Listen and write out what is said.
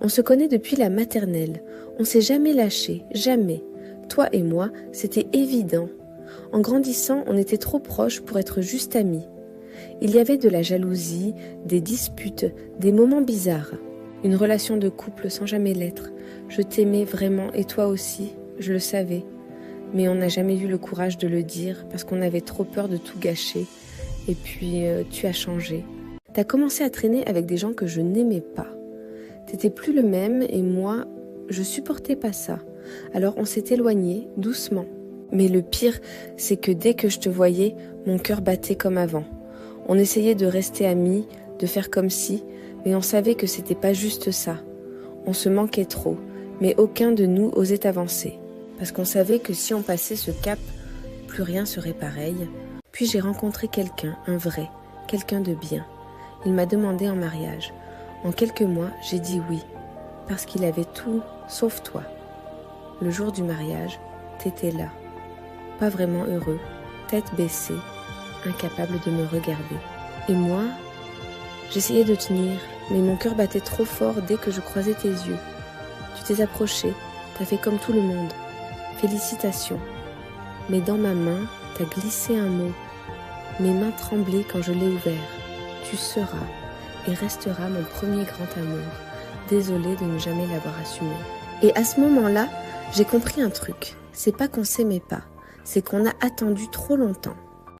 On se connaît depuis la maternelle. On s'est jamais lâché, jamais. Toi et moi, c'était évident. En grandissant, on était trop proches pour être juste amis. Il y avait de la jalousie, des disputes, des moments bizarres. Une relation de couple sans jamais l'être. Je t'aimais vraiment et toi aussi, je le savais. Mais on n'a jamais eu le courage de le dire parce qu'on avait trop peur de tout gâcher. Et puis, tu as changé. T'as commencé à traîner avec des gens que je n'aimais pas. T'étais plus le même et moi, je supportais pas ça. Alors on s'est éloignés, doucement. Mais le pire, c'est que dès que je te voyais, mon cœur battait comme avant. On essayait de rester amis, de faire comme si, mais on savait que c'était pas juste ça. On se manquait trop, mais aucun de nous osait avancer. Parce qu'on savait que si on passait ce cap, plus rien serait pareil. Puis j'ai rencontré quelqu'un, un vrai, quelqu'un de bien. Il m'a demandé en mariage. En quelques mois, j'ai dit oui, parce qu'il avait tout, sauf toi. Le jour du mariage, t'étais là. Pas vraiment heureux, tête baissée, incapable de me regarder. Et moi, j'essayais de tenir, mais mon cœur battait trop fort dès que je croisais tes yeux. Tu t'es approché, t'as fait comme tout le monde. Félicitations. Mais dans ma main, t'as glissé un mot. Mes mains tremblaient quand je l'ai ouvert. Tu seras et resteras mon premier grand amour. Désolée de ne jamais l'avoir assumé. Et à ce moment-là, j'ai compris un truc. C'est pas qu'on s'aimait pas, c'est qu'on a attendu trop longtemps.